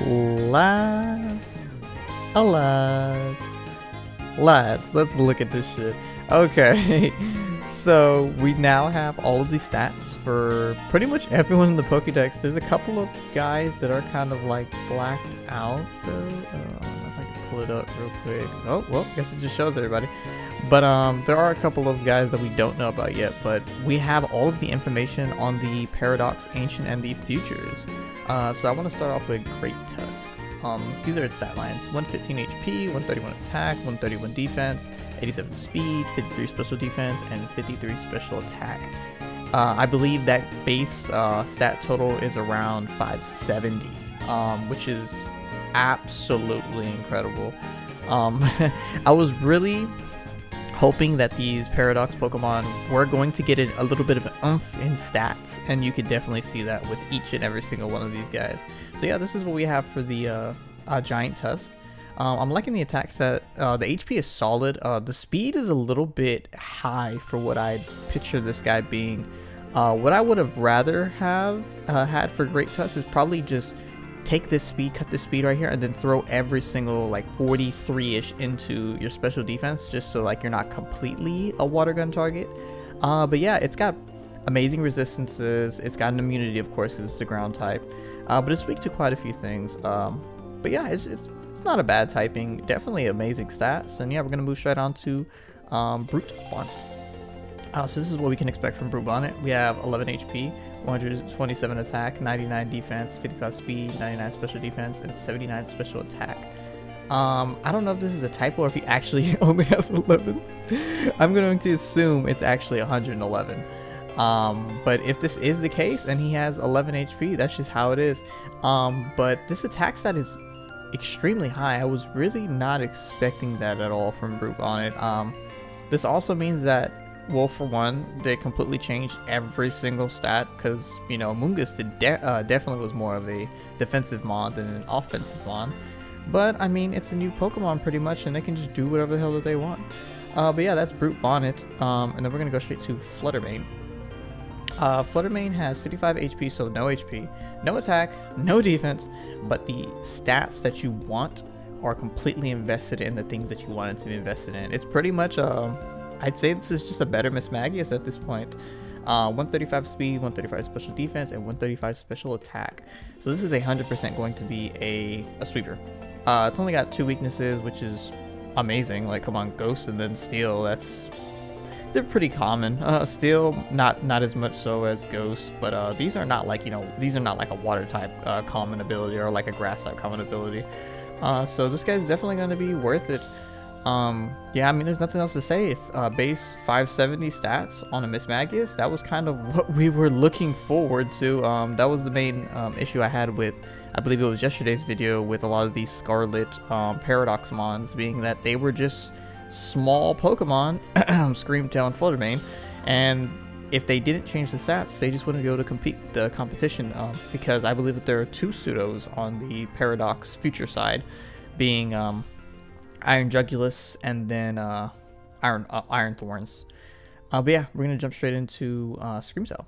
Lads, lads, let's look at this shit. Okay, so we now have all of these stats for pretty much everyone in the Pokédex. There's a couple of guys that are kind of like blacked out though. I don't know if I can pull it up real quick. Oh, well, I guess it just shows everybody. But there are a couple of guys that we don't know about yet, but we have all of the information on the Paradox, Ancient, and the Futures. So I want to start off with Great Tusk. These are its stat lines: 115 HP, 131 attack, 131 defense, 87 speed, 53 special defense, and 53 special attack. I believe that base stat total is around 570, which is absolutely incredible. I was really hoping that these Paradox Pokemon were going to get a little bit of an oomph in stats, and you could definitely see that with each and every single one of these guys. So yeah, this is what we have for the Giant Tusk. I'm liking the attack set. The HP is solid. The speed is a little bit high for what I'd picture this guy being. What I would have rather have had for Great Tusk is probably just take this speed, cut this speed right here, and then throw every single like 43-ish into your special defense, just so like you're not completely a water gun target. But yeah, it's got amazing resistances. It's got an immunity, of course, because it's the ground type. But it's weak to quite a few things. But yeah, it's not a bad typing. Definitely amazing stats. And yeah, we're gonna move straight on to Brute Bonnet. So this is what we can expect from Brute Bonnet. We have 11 HP, 127 attack, 99 defense, 55 speed, 99 special defense, and 79 special attack. I don't know if this is a typo or if he actually only has 11. I'm going to assume it's actually 111. But if this is the case and he has 11 HP, that's just how it is. But this attack stat is extremely high. I was really not expecting that at all from Brute Bonnet. This also means that, well, for one, they completely changed every single stat, because, you know, Mungus definitely was more of a defensive mon than an offensive mon. But, I mean, it's a new Pokemon pretty much, and they can just do whatever the hell that they want. But yeah, that's Brute Bonnet. And then we're going to go straight to Flutter Mane. Flutter Mane has 55 HP, so no HP, no attack, no defense, but the stats that you want are completely invested in the things that you want it to be invested in. It's pretty much I'd say this is just a better Mismagius at this point. 135 speed, 135 special defense, and 135 special attack. So this is 100% going to be a sweeper. It's only got 2 weaknesses, which is amazing. Like, come on, Ghost and then Steel. They're pretty common. Steel, not as much so as Ghost, but these are not like, these are not like a water type common ability or like a grass type common ability. So this guy's definitely going to be worth it. Yeah, I mean, there's nothing else to say. If base 570 stats on a Mismagius, that was kind of what we were looking forward to. That was the main issue I had with, I believe it was yesterday's video, with a lot of these Scarlet Paradox mons, being that they were just small Pokemon, Screamtail and Flutter Mane, and if they didn't change the stats, they just wouldn't be able to compete the competition, because I believe that there are 2 pseudos on the Paradox future side, being Iron Jugulis and then Iron Thorns. But yeah, we're gonna jump straight into Screamtail.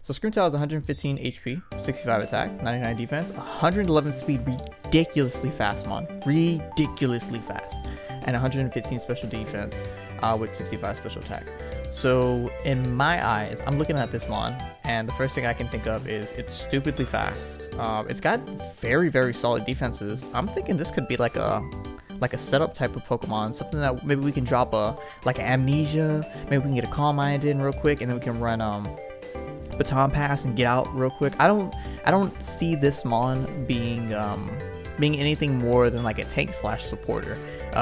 So Screamtail has 115 HP, 65 attack, 99 defense, 111 speed, ridiculously fast mon, ridiculously fast, and 115 special defense with 65 special attack. So in my eyes, I'm looking at this mon, and the first thing I can think of is it's stupidly fast. It's got very, very solid defenses. I'm thinking this could be like a setup type of Pokemon, something that maybe we can drop like an Amnesia, maybe we can get a Calm Mind in real quick, and then we can run Baton Pass and get out real quick. I don't see this mon being anything more than like a tank / supporter.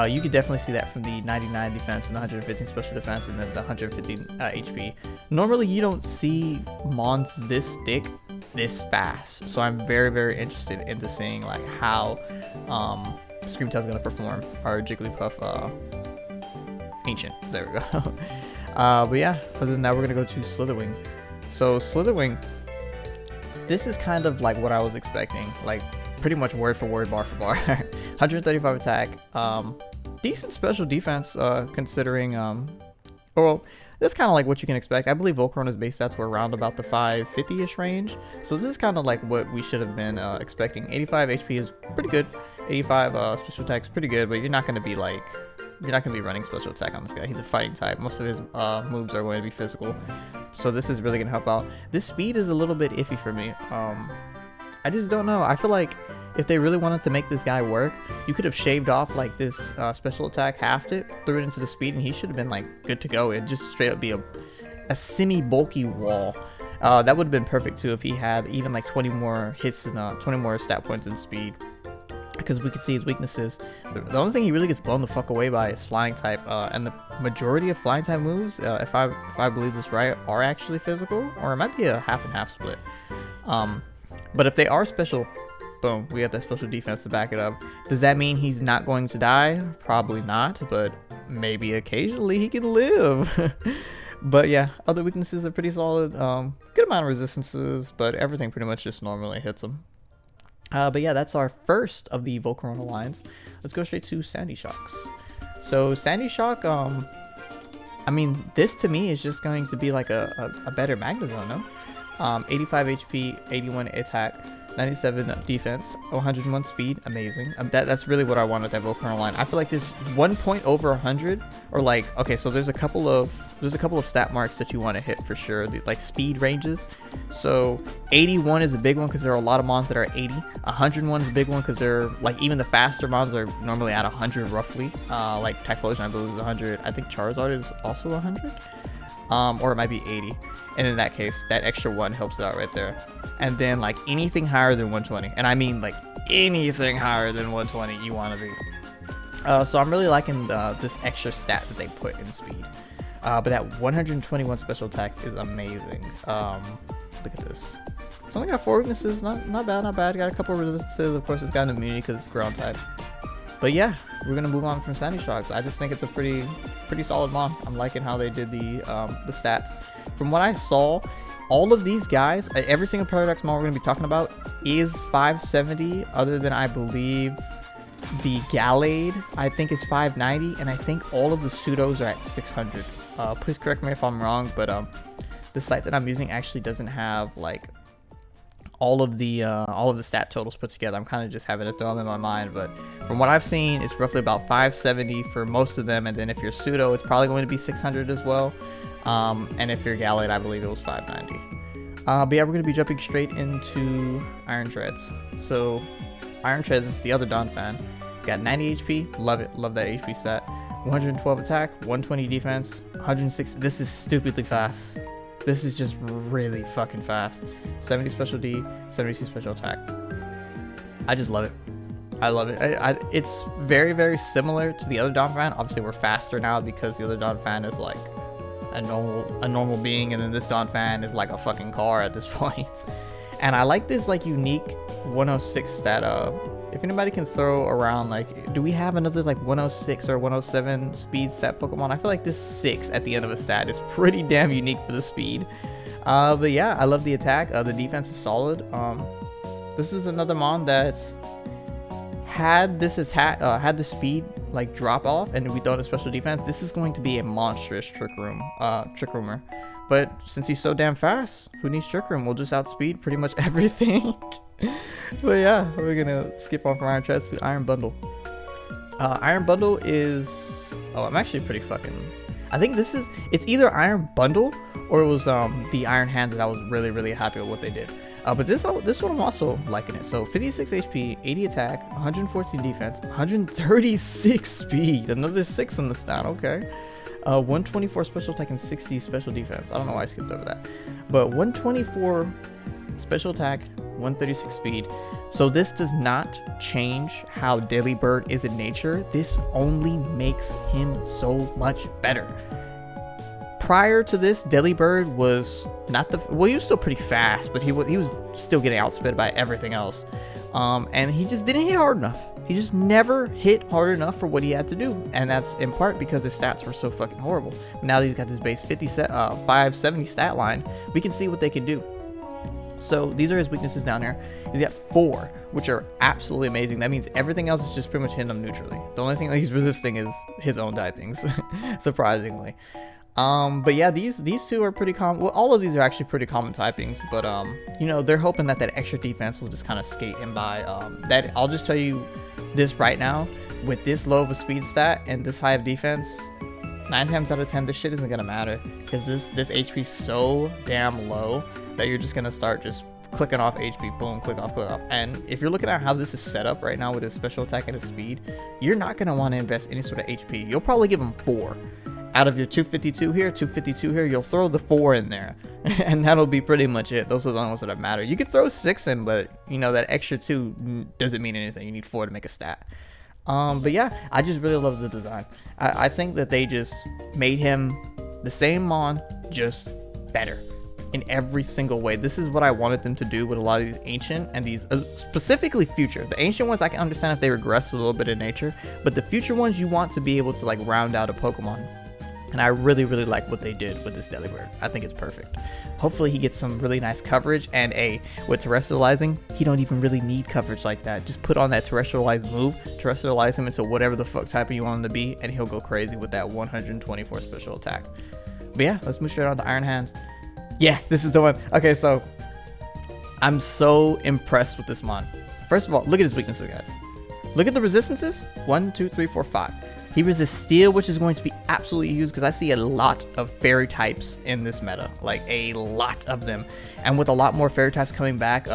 You could definitely see that from the 99 defense and the 115 special defense and then the 115 HP. Normally you don't see mons this thick this fast, so I'm very, very interested into seeing like how Screamtail's gonna perform our Jigglypuff Ancient. There we go. But yeah, other than that, we're gonna go to Slither Wing. So Slither Wing, this is kind of like what I was expecting, like pretty much word for word, bar for bar. 135 attack, decent special defense, considering well, That's kind of like what you can expect. I believe Volcarona's base stats were around about the 550-ish range. So this is kind of like what we should have been expecting. 85 HP is pretty good. 85 special attack is pretty good, but you're not going to be like, you're not going to be running special attack on this guy. He's a fighting type. Most of his moves are going to be physical. So this is really going to help out. This speed is a little bit iffy for me. I just don't know. I feel like if they really wanted to make this guy work, you could have shaved off like this special attack, halved it, threw it into the speed, and he should have been like good to go. It'd just straight up be a semi-bulky wall. That would have been perfect too if he had even like 20 more hits and 20 more stat points in speed. Because we could see his weaknesses. The only thing he really gets blown the fuck away by is flying type, and the majority of flying type moves, if I believe this right, are actually physical, or it might be a half and half split. But if they are special, boom, we have that special defense to back it up. Does that mean he's not going to die? Probably not, but maybe occasionally he can live. But yeah, other weaknesses are pretty solid. Good amount of resistances, but everything pretty much just normally hits him. But yeah, that's our first of the Volcarona lines. Let's go straight to Sandy Shocks. So Sandy Shock, I mean, this to me is just going to be like a better Magnezone, no? 85 HP, 81 attack, 97 defense, 101 speed, amazing. That's really what I want with that Volcarona line. I feel like this 1 point over 100, or like, okay, so there's a couple of stat marks that you want to hit for sure, like speed ranges. So 81 is a big one because there are a lot of mons that are 80. 101 is a big one because they're like, even the faster mons are normally at 100 roughly. Like Typhlosion I believe is 100. I think Charizard is also 100. Or it might be 80, and in that case that extra one helps it out right there. And then like anything higher than 120, and I mean like anything higher than 120 you want to be. So I'm really liking this extra stat that they put in speed. But that 121 special attack is amazing. Look at this. It's only got 4 weaknesses, not bad. Got a couple of resistances, of course it's got an immunity because it's ground type. But yeah, we're gonna move on from Sandy Shocks. I just think it's a pretty solid mon. I'm liking how they did the stats. From what I saw, all of these guys, every single Paradox mon we're gonna be talking about is 570. Other than I believe the Gallade, I think is 590, and I think all of the pseudos are at 600. Please correct me if I'm wrong, but the site that I'm using actually doesn't have like all of the stat totals put together. I'm kind of just having to throw them in my mind, but from what I've seen, it's roughly about 570 for most of them, and then if you're pseudo, it's probably going to be 600 as well. And if you're Gallade, I believe it was 590. But yeah, we're going to be jumping straight into Iron Treads. So Iron Treads is the other Donphan. It's got 90 HP, love it, love that HP stat. 112 attack, 120 defense, 106. This is stupidly fast. This is just really fucking fast. 70 special D, 72 special attack. I just love it. I love it. It's very, very similar to the other Donphan. Obviously, we're faster now because the other Donphan is like a normal being, and then this Donphan is like a fucking car at this point. And I like this like unique 106 stat. If anybody can throw around, like, do we have another like 106 or 107 speed stat Pokemon? I feel like this 6 at the end of a stat is pretty damn unique for the speed. But yeah, I love the attack. The defense is solid. This is another mon that had this attack, had the speed like drop off, and we throw in a special defense. This is going to be a monstrous Trick Roomer. But since he's so damn fast, who needs Trick Room? We'll just outspeed pretty much everything. But yeah, we're gonna skip off from Iron Treads to Iron Bundle. Iron Bundle is, I'm actually pretty fucking, I think it's either Iron Bundle or it was the Iron Hands that I was really happy with what they did. But this one I'm also liking it. So 56 HP, 80 attack, 114 defense, 136 speed, another 6 in the stat. Okay. 124 special attack and 60 special defense. I don't know why I skipped over that, but 124 special attack, 136 speed. So this does not change how Delibird is in nature. This only makes him so much better. Prior to this, Delibird was not the, well, he was still pretty fast, but he was still getting outsped by everything else. And he just didn't hit hard enough. He just never hit hard enough for what he had to do. And that's in part because his stats were so fucking horrible. Now that he's got this base 570 stat line, we can see what they can do. So these are his weaknesses down there. He's got 4, which are absolutely amazing. That means everything else is just pretty much hitting him neutrally. The only thing that he's resisting is his own typings, surprisingly. But yeah, these two are pretty common. Well, all of these are actually pretty common typings, but you know, they're hoping that extra defense will just kind of skate him by. That I'll just tell you this right now, with this low of a speed stat and this high of defense, 9 times out of 10 this shit isn't gonna matter, because this HP is so damn low that you're just gonna start just clicking off HP, boom, click off. And if you're looking at how this is set up right now with his special attack and his speed, you're not gonna want to invest any sort of HP. You'll probably give him 4 out of your 252 here, 252 here. You'll throw the 4 in there, and that'll be pretty much it. Those are the only ones that matter. You could throw 6 in, but you know that extra 2 doesn't mean anything. You need 4 to make a stat. But yeah, I just really love the design. I think that they just made him the same Mon, just better in every single way. This is what I wanted them to do with a lot of these ancient and these specifically future. The ancient ones I can understand if they regress a little bit in nature, but the future ones you want to be able to like round out a Pokemon. And I really like what they did with this Delibird. I think it's perfect. Hopefully he gets some really nice coverage, and with terrestrializing, he don't even really need coverage like that. Just put on that terrestrialize move, terrestrialize him into whatever the fuck type you want him to be, and he'll go crazy with that 124 special attack. But yeah, let's move straight on to Iron Hands. Yeah, this is the one. Okay, so I'm so impressed with this Mon. First of all, look at his weaknesses, guys. Look at the resistances. 1, 2, 3, 4, 5. He resists steel, which is going to be absolutely used because I see a lot of fairy types in this meta, like a lot of them. And with a lot more fairy types coming back,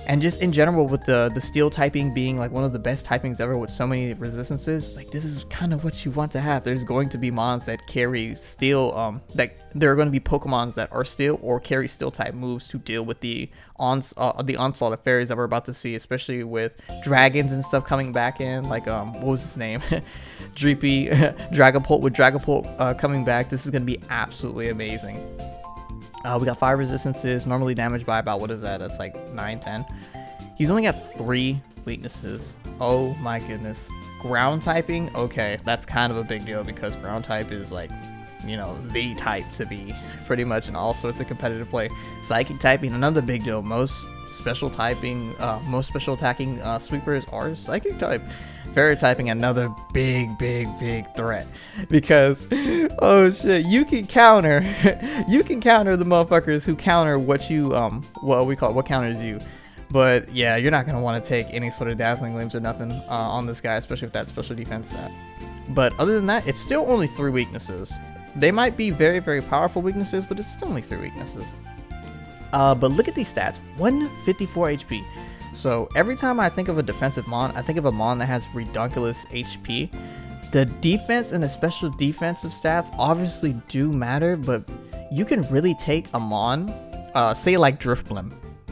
and just in general with the steel typing being like one of the best typings ever with so many resistances, like this is kind of what you want to have. There's going to be mons that carry steel, that there are going to be Pokemons that are steel or carry steel type moves to deal with the onslaught of fairies that we're about to see, especially with dragons and stuff coming back in, like what was his name? Dreepy Dragapult, with Dragapult coming back. This is going to be absolutely amazing. We got 5 resistances, normally damaged by about, what is that? That's like 9, 10. He's only got 3 weaknesses. Oh my goodness. Ground typing, okay, that's kind of a big deal because ground type is like, you know, the type to be pretty much in all sorts of competitive play. Psychic typing, another big deal. Most special attacking sweepers are psychic type. Fairy typing, another big threat, because oh shit, you can counter the motherfuckers who counter what you what counters you. But yeah, you're not gonna want to take any sort of dazzling gleams or nothing on this guy, especially with that special defense stat. But other than that, it's still only 3 weaknesses. They might be very powerful weaknesses, but it's still only 3 weaknesses. But look at these stats: 154 HP. So every time I think of a defensive Mon, I think of a Mon that has redunculous HP. The defense and the special defensive stats obviously do matter, but you can really take a Mon, say like Drifblim.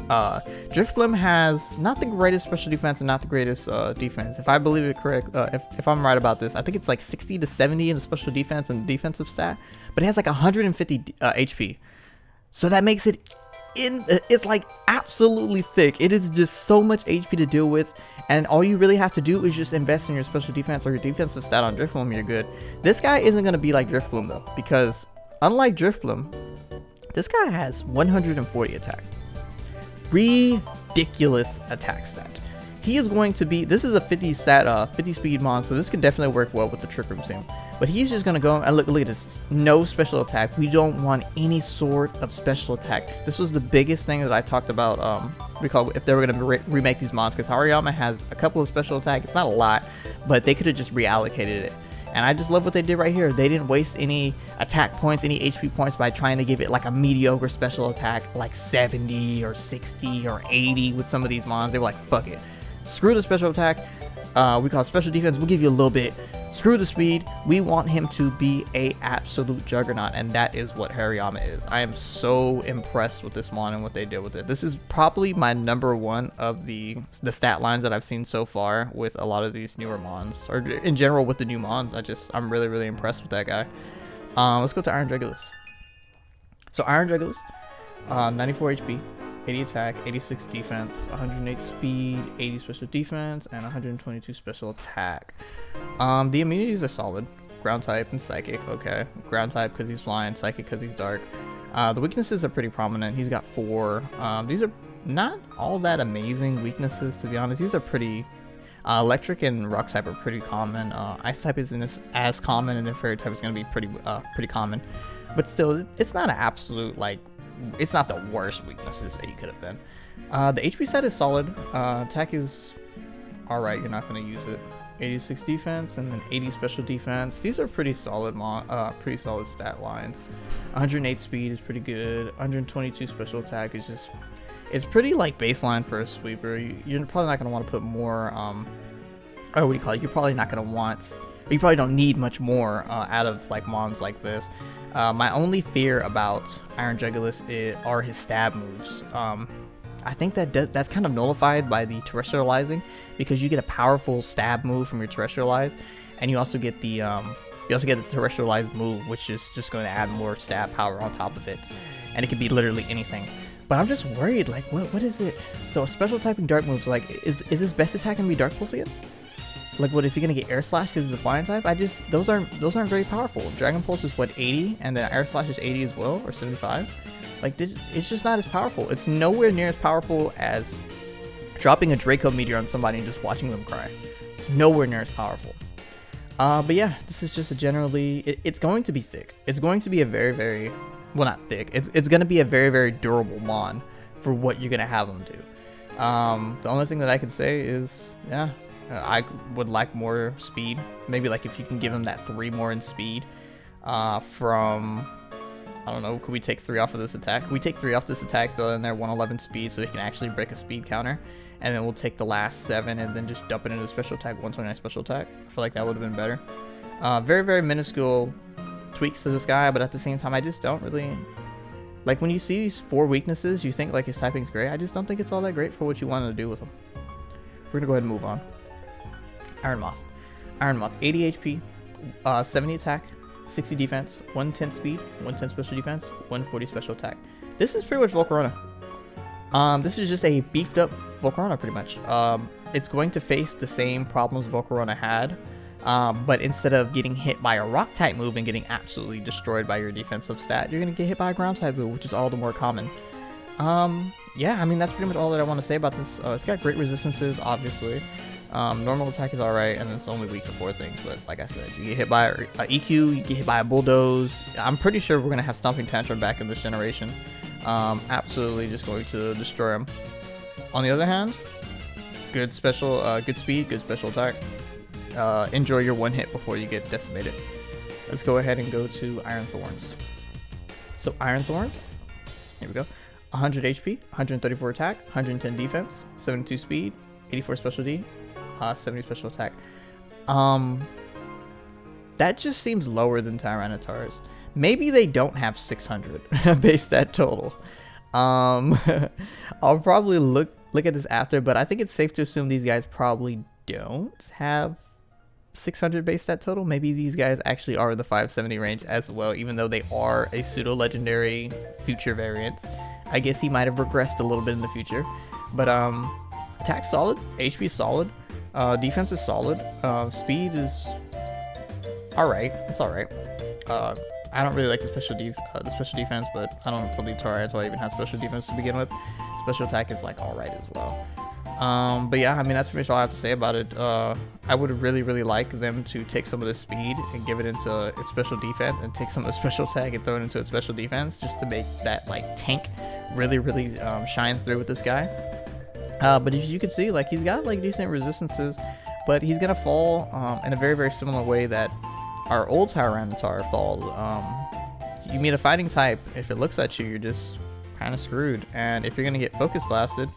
Drifblim has not the greatest special defense and not the greatest defense. If I believe it correct, if I'm right about this, I think it's like 60 to 70 in the special defense and defensive stat, but it has like 150 HP. So that makes it it's like absolutely thick. It is just so much HP to deal with, and all you really have to do is just invest in your special defense or your defensive stat on Drifblim. You're good. This guy isn't going to be like Drifblim though, because unlike Drifblim, this guy has 140 attack. Ridiculous attack stat. He is going to be, this is a 50 stat, 50 speed Mon, so this can definitely work well with the Trick Room team. But he's just going to go, and look at this, no special attack. We don't want any sort of special attack. This was the biggest thing that I talked about, if they were going to remake these Mons, because Hariyama has a couple of special attack. It's not a lot, but they could have just reallocated it. And I just love what they did right here. They didn't waste any attack points, any HP points by trying to give it like a mediocre special attack, like 70 or 60 or 80 with some of these Mons. They were like, fuck it. Screw the special attack. We call it special defense. We'll give you a little bit. Screw the speed. We want him to be a absolute juggernaut, and that is what Hariyama is. I am so impressed with this Mon and what they did with it. This is probably my #1 of the stat lines that I've seen so far with a lot of these newer Mons, or in general with the new Mons. I'm really impressed with that guy. Let's go to Iron Jugulis. So Iron Jugulis, 94 HP. 80 attack, 86 defense, 108 speed, 80 special defense, and 122 special attack. The immunities are solid. Ground type and psychic, okay. Ground type because he's flying, psychic because he's dark. The weaknesses are pretty prominent. He's got 4. These are not all that amazing weaknesses, to be honest. These are pretty... Electric and rock type are pretty common. Ice type isn't as common, and then fairy type is going to be pretty common. But still, it's not an absolute, like, it's not the worst weaknesses that you could have been. The HP set is solid. Attack is alright, you're not going to use it. 86 defense and then 80 special defense. These are pretty solid stat lines. 108 speed is pretty good. 122 special attack is just, it's pretty like baseline for a sweeper. You're probably not going to want to put more, what do you call it? You're probably not going to want, you probably don't need much more out of like mons like this. My only fear about Iron Jugulis are his stab moves. I think that's kind of nullified by the terrestrializing, because you get a powerful stab move from your terrestrialize, and you also get the terrestrialized move, which is just going to add more stab power on top of it, and it could be literally anything. But I'm just worried, like, what is it? So special typing dark moves, like, is his best attack gonna be Dark Pulse again? Like, what is he gonna get? Air Slash because he's a flying type? Those aren't very powerful. Dragon Pulse is what, 80, and then Air Slash is 80 as well, or 75. Like, it's just not as powerful. It's nowhere near as powerful as dropping a Draco Meteor on somebody and just watching them cry. It's nowhere near as powerful. But yeah, this is just a generally, it's going to be thick. It's going to be a very, very, well, not thick. It's going to be a very, very durable mon for what you're going to have them do. The only thing that I can say is, yeah, I would like more speed. Maybe like if you can give him that 3 more in speed from, I don't know, could we take 3 off of this attack? We take 3 off this attack, throw in there 111 speed so he can actually break a speed counter. And then we'll take the last 7 and then just dump it into the special attack, 129 special attack. I feel like that would have been better. Very, very minuscule tweaks to this guy, but at the same time, I just don't really... Like, when you see these 4 weaknesses, you think, like, his typing's great. I just don't think it's all that great for what you wanted to do with him. We're gonna go ahead and move on. Iron Moth. Iron Moth, 80 HP, 70 attack, 60 defense, 110 speed, 110 special defense, 140 special attack. This is pretty much Volcarona. This is just a beefed up Volcarona pretty much. It's going to face the same problems Volcarona had, but instead of getting hit by a rock type move and getting absolutely destroyed by your defensive stat, you're going to get hit by a ground type move, which is all the more common. Yeah, I mean, that's pretty much all that I want to say about this. It's got great resistances, obviously. Normal attack is alright, and it's only weak to 4 things, but like I said, you get hit by a EQ, you get hit by a Bulldoze. I'm pretty sure we're going to have Stomping Tantrum back in this generation. Absolutely just going to destroy him. On the other hand, good special, good speed, good special attack. Enjoy your 1 hit before you get decimated. Let's go ahead and go to Iron Thorns. So Iron Thorns, here we go. 100 HP, 134 attack, 110 defense, 72 speed, 84 special D, 70 special attack. That just seems lower than Tyranitar's. Maybe they don't have 600 base stat total. I'll probably look at this after, but I think it's safe to assume these guys probably don't have 600 base stat total. Maybe these guys actually are the 570 range as well, even though they are a pseudo legendary future variant. I guess he might have regressed a little bit in the future, but attack solid, HP solid, defense is solid, speed is alright. It's alright. I don't really like the special defense, but I don't believe Tyranitar even has special defense to begin with. Special attack is like alright as well. But yeah, I mean, that's pretty much all I have to say about it. I would really like them to take some of the speed and give it into its special defense, and take some of the special attack and throw it into its special defense, just to make that like tank really shine through with this guy. But as you can see, like, he's got like decent resistances, but he's gonna fall in a very similar way that our old Tyranitar falls. You meet a fighting type, if it looks at you, you're just kind of screwed, and if you're gonna get focus blasted,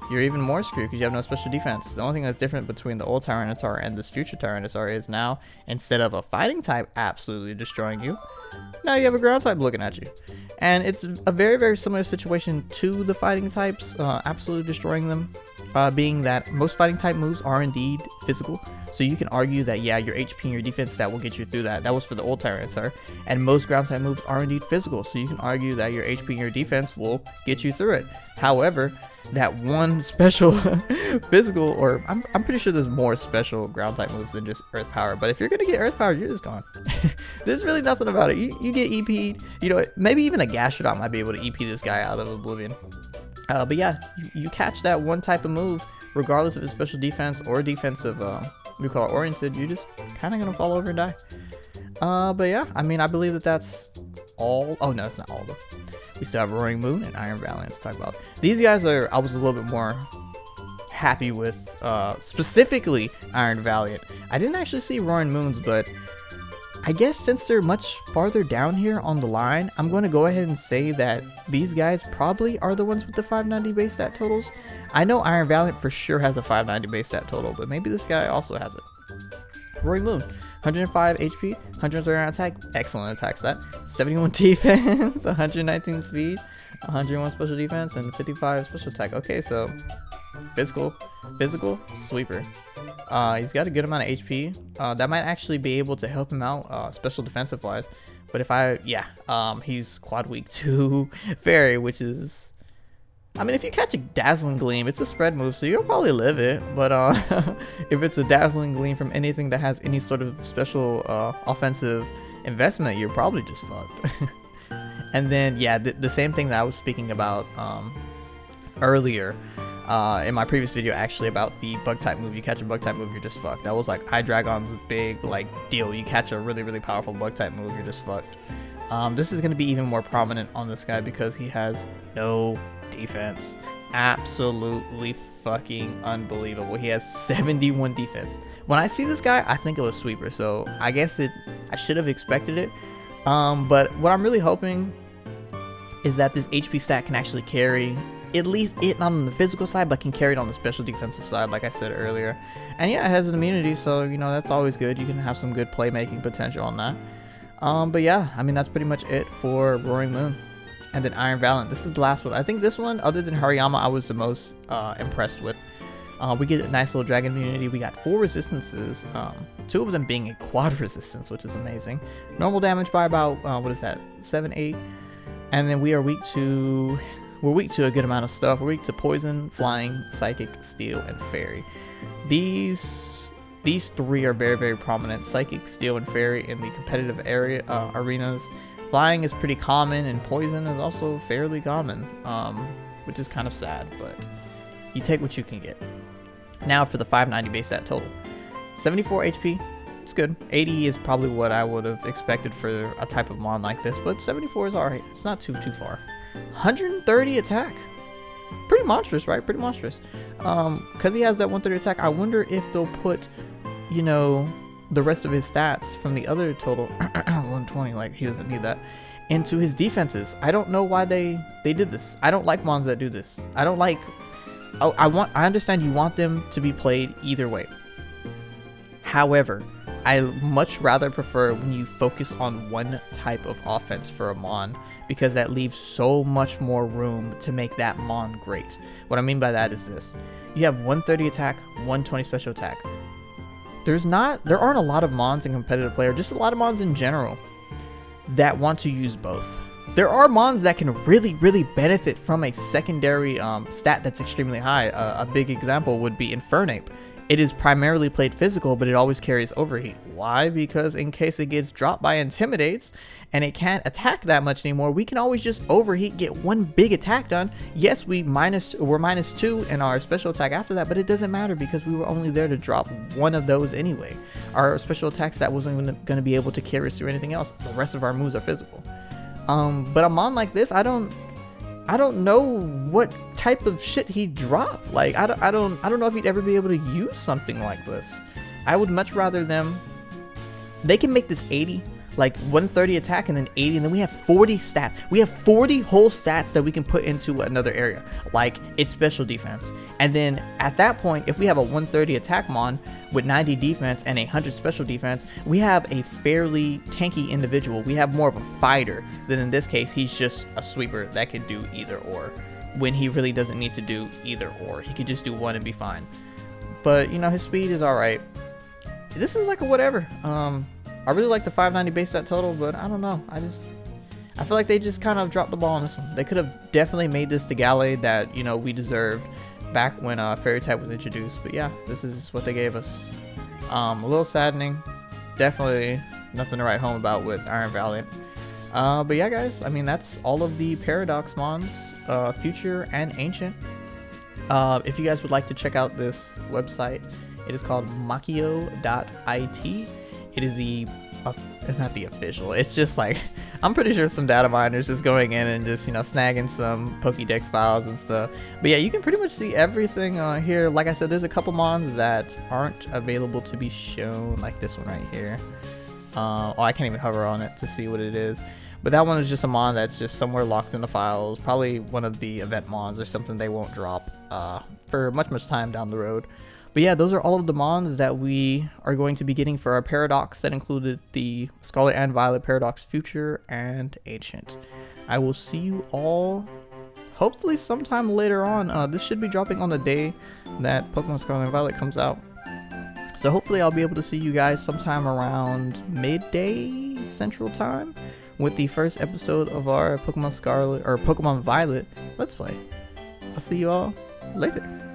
you're even more screwed because you have no special defense. The only thing that's different between the old Tyranitar and this future Tyranitar is now, instead of a fighting type absolutely destroying you, now you have a ground type looking at you. And it's a very similar situation to the fighting types absolutely destroying them, being that most fighting type moves are indeed physical. So you can argue that, yeah, your HP and your defense stat will get you through that. That was for the old Tyranitar. And most ground type moves are indeed physical. So you can argue that your HP and your defense will get you through it. However, that one special physical, or I'm pretty sure there's more special ground type moves than just Earth Power. But if you're going to get Earth Power, you're just gone. There's really nothing about it. You get EP'd. You know, maybe even a Gastrodon might be able to EP this guy out of oblivion. But yeah, you catch that one type of move regardless if it's special defense or defensive, we call it oriented, you're just kind of gonna fall over and die. But yeah, I mean, I believe that that's all. Oh no, it's not all though. We still have Roaring Moon and Iron Valiant to talk about. These guys are, I was a little bit more happy with, specifically Iron Valiant. I didn't actually see Roaring Moons, but I guess since they're much farther down here on the line, I'm going to go ahead and say that these guys probably are the ones with the 590 base stat totals. I know Iron Valiant for sure has a 590 base stat total, but maybe this guy also has it. Roaring Moon, 105 HP, 139 attack, excellent attack stat, 71 defense, 119 speed, 101 special defense, and 55 special attack. Okay, so physical, sweeper. He's got a good amount of HP. That might actually be able to help him out, special defensive wise. But if he's quad weak to fairy, which is, I mean, if you catch a Dazzling Gleam, it's a spread move, so you'll probably live it. But if it's a Dazzling Gleam from anything that has any sort of special offensive investment, you're probably just fucked. And then, yeah, the same thing that I was speaking about earlier in my previous video, actually, about the bug type move. You catch a bug type move, you're just fucked. That was like Hydreigon's big like deal. You catch a really, really powerful bug type move, you're just fucked. This is going to be even more prominent on this guy because he has no defense. Absolutely fucking unbelievable. He has 71 defense. When I see this guy, I think it was sweeper, so I guess I should have expected it. But what I'm really hoping is that this HP stat can actually carry, at least it not on the physical side, but can carry it on the special defensive side, like I said earlier. And yeah, it has an immunity, so you know that's always good. You can have some good playmaking potential on that. But yeah, I mean that's pretty much it for Roaring Moon. And then Iron Valiant. This is the last one. I think this one, other than Hariyama, I was the most impressed with. We get a nice little dragon immunity. We got 4 resistances, 2 of them being a quad resistance, which is amazing. Normal damage by about what is that, 7, 8, and then we are weak to a good amount of stuff. We're weak to poison, flying, psychic, steel, and fairy. These 3 are very, very prominent. Psychic, steel, and fairy in the competitive arenas. Flying is pretty common, and poison is also fairly common, which is kind of sad, but you take what you can get. Now for the 590 base stat total. 74 HP, it's good. 80 is probably what I would have expected for a type of mon like this, but 74 is alright. It's not too far. 130 attack. Pretty monstrous, right? Pretty monstrous. Because he has that 130 attack, I wonder if they'll put, you know, the rest of his stats from the other total 120, like he doesn't need that, into his defenses. I don't know why they did this. I don't like mons that do this. I don't like, I understand you want them to be played either way. However, I much rather prefer when you focus on one type of offense for a mon, because that leaves so much more room to make that mon great. What I mean by that is this: you have 130 attack, 120 special attack. There aren't a lot of mons in competitive player, just a lot of mons in general, that want to use both. There are mons that can really, really benefit from a secondary stat that's extremely high. A big example would be Infernape. It is primarily played physical, but it always carries Overheat. Why? Because in case it gets dropped by Intimidates and it can't attack that much anymore, we can always just Overheat, get one big attack done. Yes, we're -2 in our special attack after that, but it doesn't matter because we were only there to drop one of those anyway. Our special attack stat wasn't going to be able to carry us through anything else. The rest of our moves are physical. But a mon like this, I don't know what type of shit he'd drop. Like I don't know if he'd ever be able to use something like this. I would much rather them. They can make this 80, like 130 attack and then 80, and then we have 40 stats. We have 40 whole stats that we can put into another area, like its special defense. And then at that point, if we have a 130 attack mon with 90 defense and 100 special defense, we have a fairly tanky individual. We have more of a fighter than in this case. He's just a sweeper that can do either or, when he really doesn't need to do either or. He could just do one and be fine. But you know, his speed is alright. This is like a whatever. I really like the 590 base stat total, but I don't know. I feel like they just kind of dropped the ball on this one. They could have definitely made this the Gallade that, you know, we deserved back when Fairy type was introduced. But yeah, this is what they gave us. A little saddening. Definitely nothing to write home about with Iron Valiant. But yeah, guys, I mean, that's all of the Paradox mons, future and ancient. If you guys would like to check out this website, it is called Makio.it. It is it's not the official. It's just like, I'm pretty sure some data miners just going in and just, snagging some Pokédex files and stuff. But yeah, you can pretty much see everything on here. Like I said, there's a couple mons that aren't available to be shown, like this one right here. I can't even hover on it to see what it is. But that one is just a mon that's just somewhere locked in the files. Probably one of the event mons or something they won't drop for much time down the road. But yeah, those are all of the mons that we are going to be getting for our Paradox. That included the Scarlet and Violet Paradox Future and Ancient. I will see you all hopefully sometime later on. This should be dropping on the day that Pokemon Scarlet and Violet comes out. So hopefully I'll be able to see you guys sometime around midday Central Time with the first episode of our Pokemon Scarlet or Pokemon Violet Let's Play. I'll see you all later.